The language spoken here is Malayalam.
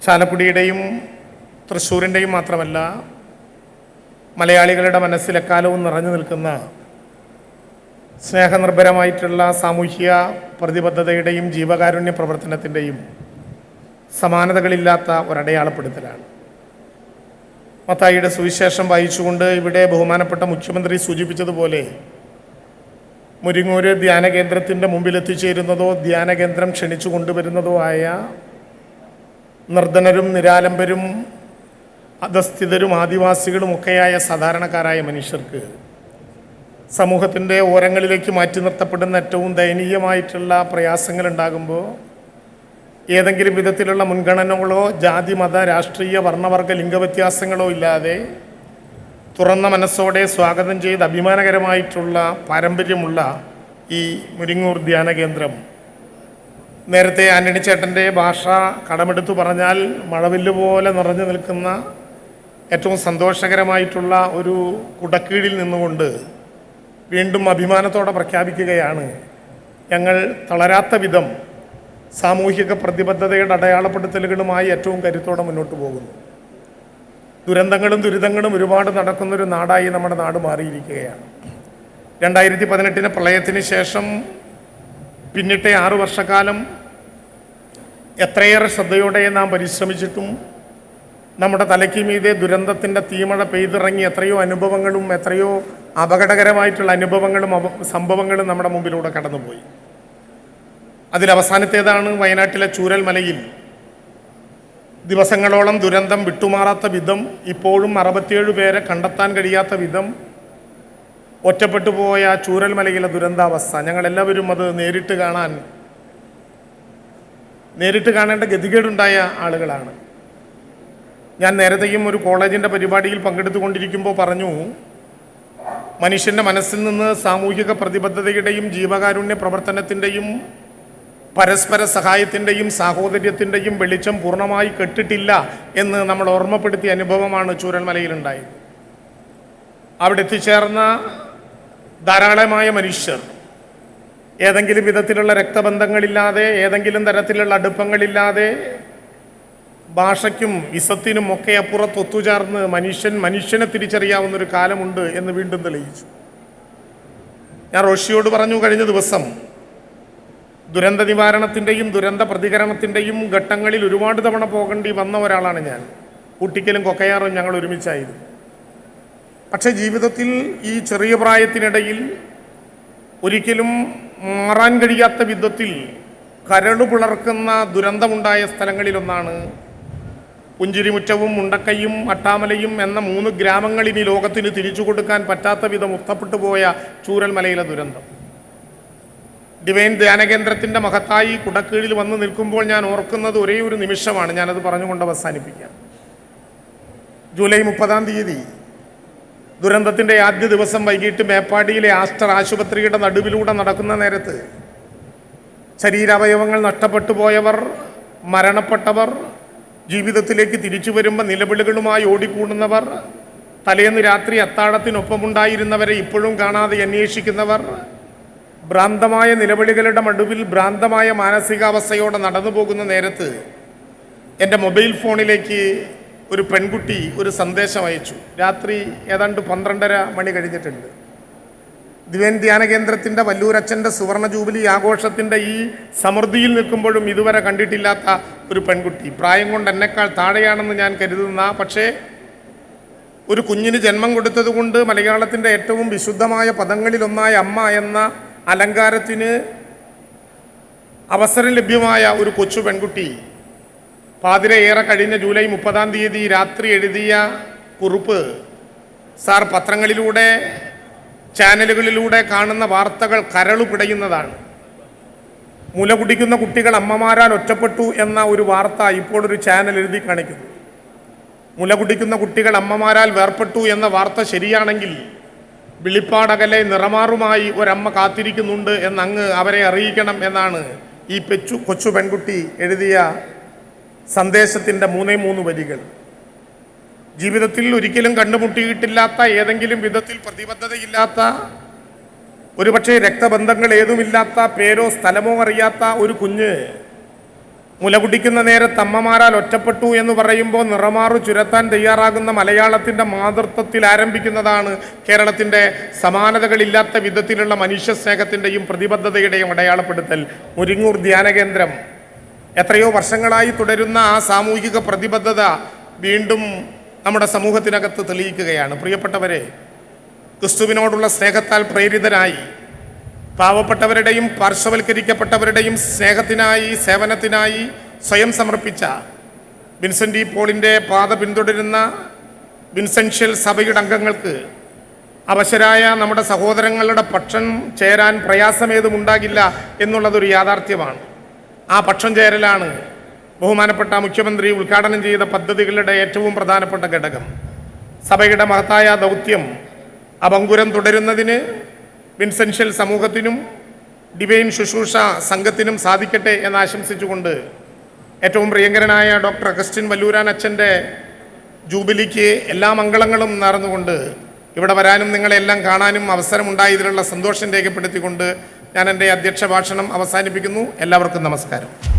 ചാലക്കുടിയുടെയും തൃശ്ശൂരിൻ്റെയും മാത്രമല്ല മലയാളികളുടെ മനസ്സിൽ എക്കാലവും നിറഞ്ഞു നിൽക്കുന്ന സ്നേഹനിർഭരമായിട്ടുള്ള സാമൂഹ്യ പ്രതിബദ്ധതയുടെയും ജീവകാരുണ്യ പ്രവർത്തനത്തിൻ്റെയും സമാനതകളില്ലാത്ത ഒരടയാളപ്പെടുത്തലാണ്. മത്തായിയുടെ സുവിശേഷം വായിച്ചുകൊണ്ട് ഇവിടെ ബഹുമാനപ്പെട്ട മുഖ്യമന്ത്രി സൂചിപ്പിച്ചതുപോലെ മുരിങ്ങൂര് ധ്യാനകേന്ദ്രത്തിൻ്റെ മുമ്പിൽ എത്തിച്ചേരുന്നതോ ധ്യാനകേന്ദ്രം ക്ഷണിച്ചു കൊണ്ടുവരുന്നതോ ആയ നിർധനരും നിരാലംബരും അധസ്ഥിതരും ആദിവാസികളും ഒക്കെയായ സാധാരണക്കാരായ മനുഷ്യർക്ക് സമൂഹത്തിൻ്റെ ഓരങ്ങളിലേക്ക് മാറ്റി നിർത്തപ്പെടുന്ന ഏറ്റവും ദയനീയമായിട്ടുള്ള പ്രയാസങ്ങൾ ഉണ്ടാകുമ്പോൾ ഏതെങ്കിലും വിധത്തിലുള്ള മുൻഗണനകളോ ജാതി മത രാഷ്ട്രീയ വർണ്ണവർഗ ലിംഗവ്യത്യാസങ്ങളോ ഇല്ലാതെ തുറന്ന മനസ്സോടെ സ്വാഗതം ചെയ്ത് അഭിമാനകരമായിട്ടുള്ള പാരമ്പര്യമുള്ള ഈ മുരിങ്ങൂർ ധ്യാനകേന്ദ്രം നേരത്തെ ആന്റണി ചേട്ടൻ്റെ ഭാഷ കടമെടുത്തു പറഞ്ഞാൽ മഴവില്ല് പോലെ നിറഞ്ഞു നിൽക്കുന്ന ഏറ്റവും സന്തോഷകരമായിട്ടുള്ള ഒരു കുടക്കീഴിൽ നിന്നുകൊണ്ട് വീണ്ടും അഭിമാനത്തോടെ പ്രഖ്യാപിക്കുകയാണ്, ഞങ്ങൾ തളരാത്ത വിധം സാമൂഹിക പ്രതിബദ്ധതയുടെ അടയാളപ്പെടുത്തലുകളുമായി ഏറ്റവും കരുത്തോടെ മുന്നോട്ട് പോകുന്നു. ദുരന്തങ്ങളും ദുരിതങ്ങളും ഒരുപാട് നടക്കുന്നൊരു നാടായി നമ്മുടെ നാട് മാറിയിരിക്കുകയാണ്. 2018 പ്രളയത്തിന് ശേഷം പിന്നിട്ട 6 വർഷക്കാലം എത്രയേറെ ശ്രദ്ധയോടെ നാം പരിശ്രമിച്ചിട്ടും നമ്മുടെ തലയ്ക്ക് മീതെ ദുരന്തത്തിൻ്റെ തീമഴ പെയ്തിറങ്ങി എത്രയോ അനുഭവങ്ങളും എത്രയോ അപകടകരമായിട്ടുള്ള അനുഭവങ്ങളും സംഭവങ്ങളും നമ്മുടെ മുമ്പിലൂടെ കടന്നുപോയി. അതിലവസാനത്തേതാണ് വയനാട്ടിലെ ചൂരൽമലയിൽ ദിവസങ്ങളോളം ദുരന്തം വിട്ടുമാറാത്ത വിധം ഇപ്പോഴും 67 പേരെ കണ്ടെത്താൻ കഴിയാത്ത വിധം ഒറ്റപ്പെട്ടു പോയ ചൂരൽമലയിലെ ദുരന്താവസ്ഥ. ഞങ്ങളെല്ലാവരും അത് നേരിട്ട് കാണേണ്ട ഗതികേടുണ്ടായ ആളുകളാണ്. ഞാൻ നേരത്തെയും ഒരു കോളേജിൻ്റെ പരിപാടിയിൽ പങ്കെടുത്തുകൊണ്ടിരിക്കുമ്പോൾ പറഞ്ഞു, മനുഷ്യൻ്റെ മനസ്സിൽ നിന്ന് സാമൂഹിക പ്രതിബദ്ധതയുടെയും ജീവകാരുണ്യ പ്രവർത്തനത്തിൻ്റെയും പരസ്പര സഹായത്തിൻ്റെയും സാഹോദര്യത്തിൻ്റെയും വെളിച്ചം പൂർണ്ണമായി കെട്ടിട്ടില്ല എന്ന് നമ്മൾ ഓർമ്മപ്പെടുത്തിയ അനുഭവമാണ് ചൂരൽമലയിലുണ്ടായത്. അവിടെ എത്തിച്ചേർന്ന ധാരാളമായ മനുഷ്യർ ഏതെങ്കിലും വിധത്തിലുള്ള രക്തബന്ധങ്ങളില്ലാതെ ഏതെങ്കിലും തരത്തിലുള്ള അടുപ്പങ്ങളില്ലാതെ ഭാഷയ്ക്കും ഇസത്തിനും ഒക്കെ അപ്പുറത്ത് ഒത്തുചേർന്ന് മനുഷ്യനെ തിരിച്ചറിയാവുന്നൊരു കാലമുണ്ട് എന്ന് വീണ്ടും തെളിയിച്ചു. ഞാൻ റോഷിയോട് പറഞ്ഞു, കഴിഞ്ഞ ദിവസം ദുരന്ത നിവാരണത്തിൻ്റെയും ദുരന്ത പ്രതികരണത്തിൻ്റെയും ഘട്ടങ്ങളിൽ ഒരുപാട് തവണ പോകേണ്ടി വന്ന ഒരാളാണ് ഞാൻ. കൂട്ടിക്കലും കൊക്കയാറും ഞങ്ങൾ ഒരുമിച്ചായിരുന്നു. പക്ഷേ ജീവിതത്തിൽ ഈ ചെറിയ പ്രായത്തിനിടയിൽ ഒരിക്കലും മാറാൻ കഴിയാത്ത വിധത്തിൽ കരളു പിളർക്കുന്ന ദുരന്തമുണ്ടായ സ്ഥലങ്ങളിലൊന്നാണ് പുഞ്ചിരിമുറ്റവും മുണ്ടക്കയും അട്ടാമലയും എന്ന 3 ഗ്രാമങ്ങൾ ഇനി ലോകത്തിന് തിരിച്ചു കൊടുക്കാൻ പറ്റാത്ത വിധം ഉത്തപ്പെട്ടു പോയ ചൂരൽമലയിലെ ദുരന്തം. ഡിവൈൻ ധ്യാനകേന്ദ്രത്തിൻ്റെ മഹത്തായി കുടക്കീഴിൽ വന്ന് നിൽക്കുമ്പോൾ ഞാൻ ഓർക്കുന്നത് ഒരേ ഒരു നിമിഷമാണ്. ഞാനത് പറഞ്ഞുകൊണ്ട് അവസാനിപ്പിക്കാം. ജൂലൈ 30 ദുരന്തത്തിൻ്റെ ആദ്യ ദിവസം വൈകിട്ട് മേപ്പാടിയിലെ ആസ്റ്റർ ആശുപത്രിയുടെ നടുവിലൂടെ നടക്കുന്ന നേരത്ത് ശരീരാവയവങ്ങൾ നഷ്ടപ്പെട്ടു പോയവർ, മരണപ്പെട്ടവർ, ജീവിതത്തിലേക്ക് തിരിച്ചു വരുമ്പോൾ നിലവിളികളുമായി ഓടിക്കൂടുന്നവർ, തലേന്ന് രാത്രി അത്താഴത്തിനൊപ്പമുണ്ടായിരുന്നവരെ ഇപ്പോഴും കാണാതെ അന്വേഷിക്കുന്നവർ, ഭ്രാന്തമായ നിലവിളികളുടെ നടുവിൽ ഭ്രാന്തമായ മാനസികാവസ്ഥയോടെ നടന്നു പോകുന്ന നേരത്ത് എൻ്റെ മൊബൈൽ ഫോണിലേക്ക് ഒരു പെൺകുട്ടി ഒരു സന്ദേശം അയച്ചു. രാത്രി ഏതാണ്ട് 12:30 മണി കഴിഞ്ഞിട്ടുണ്ട്. ദിവ്യൻ ധ്യാനകേന്ദ്രത്തിൻ്റെ വല്ലൂരച്ഛൻ്റെ സുവർണ ജൂബിലി ആഘോഷത്തിൻ്റെ ഈ സമൃദ്ധിയിൽ നിൽക്കുമ്പോഴും ഇതുവരെ കണ്ടിട്ടില്ലാത്ത ഒരു പെൺകുട്ടി, പ്രായം കൊണ്ട് എന്നെക്കാൾ താഴെയാണെന്ന് ഞാൻ കരുതുന്ന, പക്ഷേ ഒരു കുഞ്ഞിന് ജന്മം കൊടുത്തതുകൊണ്ട് മലയാളത്തിൻ്റെ ഏറ്റവും വിശുദ്ധമായ പദങ്ങളിലൊന്നായ അമ്മ എന്ന അലങ്കാരത്തിന് അവസരം ലഭ്യമായ ഒരു കൊച്ചു പെൺകുട്ടി പാതിരയേറെ കഴിഞ്ഞ ജൂലൈ 30 രാത്രി എഴുതിയ കുറിപ്പ് സാർ പത്രങ്ങളിലൂടെ ചാനലുകളിലൂടെ കാണുന്ന വാർത്തകൾ കരളു പിടയുന്നതാണ്. മുല കുടിക്കുന്ന കുട്ടികൾ അമ്മമാരാൽ ഒറ്റപ്പെട്ടു എന്ന ഒരു വാർത്ത ഇപ്പോൾ ഒരു ചാനൽ എഴുതി കാണിക്കുന്നു. മുല കുടിക്കുന്ന കുട്ടികൾ അമ്മമാരാൽ വേർപെട്ടു എന്ന വാർത്ത ശരിയാണെങ്കിൽ വിളിപ്പാടകലെ നിറമാറുമായി ഒരമ്മ കാത്തിരിക്കുന്നുണ്ട് എന്നങ്ങ് അവരെ അറിയിക്കണം എന്നാണ് ഈ കൊച്ചു പെൺകുട്ടി എഴുതിയ സന്ദേശത്തിൻ്റെ 3 വരികൾ. ജീവിതത്തിൽ ഒരിക്കലും കണ്ടുമുട്ടിയിട്ടില്ലാത്ത, ഏതെങ്കിലും വിധത്തിൽ പ്രതിബദ്ധതയില്ലാത്ത, ഒരുപക്ഷെ രക്തബന്ധങ്ങൾ ഏതുമില്ലാത്ത, പേരോ സ്ഥലമോ അറിയാത്ത ഒരു കുഞ്ഞ് മുലകുടിക്കുന്ന നേരത്ത് അമ്മമാരാൽ ഒറ്റപ്പെട്ടു എന്ന് പറയുമ്പോൾ നിറമാറു ചുരത്താൻ തയ്യാറാകുന്ന മലയാളത്തിൻ്റെ മാതൃത്വത്തിൽ ആരംഭിക്കുന്നതാണ് കേരളത്തിൻ്റെ സമാനതകളില്ലാത്ത വിധത്തിലുള്ള മനുഷ്യ സ്നേഹത്തിൻ്റെയും പ്രതിബദ്ധതയുടെയും അടയാളപ്പെടുത്തൽ. മുരിങ്ങൂർ ധ്യാന കേന്ദ്രം എത്രയോ വർഷങ്ങളായി തുടരുന്ന ആ സാമൂഹിക പ്രതിബദ്ധത വീണ്ടും നമ്മുടെ സമൂഹത്തിനകത്ത് തെളിയിക്കുകയാണ്. പ്രിയപ്പെട്ടവരെ, ക്രിസ്തുവിനോടുള്ള സ്നേഹത്താൽ പ്രേരിതരായി പാവപ്പെട്ടവരുടെയും പാർശ്വവൽക്കരിക്കപ്പെട്ടവരുടെയും സ്നേഹത്തിനായി, സേവനത്തിനായി സ്വയം സമർപ്പിച്ച വിൻസെൻ്റ് പോളിൻ്റെ പാത പിന്തുടരുന്ന വിൻസെൻഷ്യൽ സഭയുടെ അംഗങ്ങൾക്ക് അവശരായ നമ്മുടെ സഹോദരങ്ങളുടെ പക്ഷം ചേരാൻ പ്രയാസമേതും ഉണ്ടാകില്ല എന്നുള്ളതൊരു യാഥാർത്ഥ്യമാണ്. ആ പക്ഷം ചേരലാണ് ബഹുമാനപ്പെട്ട മുഖ്യമന്ത്രി ഉദ്ഘാടനം ചെയ്ത പദ്ധതികളുടെ ഏറ്റവും പ്രധാനപ്പെട്ട ഘടകം. സഭയുടെ മഹത്തായ ദൗത്യം അപങ്കുരം തുടരുന്നതിന് വിൻസെൻഷ്യൽ സമൂഹത്തിനും ഡിവൈൻ ശുശ്രൂഷ സംഘത്തിനും സാധിക്കട്ടെ എന്ന് ആശംസിച്ചുകൊണ്ട് ഏറ്റവും പ്രിയങ്കരനായ ഡോക്ടർ അഗസ്റ്റിൻ വല്ലൂരാൻ അച്ഛൻ്റെ ജൂബിലിക്ക് എല്ലാ മംഗളങ്ങളും നേർന്നുകൊണ്ട് ഇവിടെ വരാനും നിങ്ങളെല്ലാം കാണാനും അവസരമുണ്ടായതിലുള്ള സന്തോഷം രേഖപ്പെടുത്തിക്കൊണ്ട് ഞാൻ എൻ്റെ അധ്യക്ഷ ഭാഷണം അവസാനിപ്പിക്കുന്നു. എല്ലാവർക്കും നമസ്കാരം.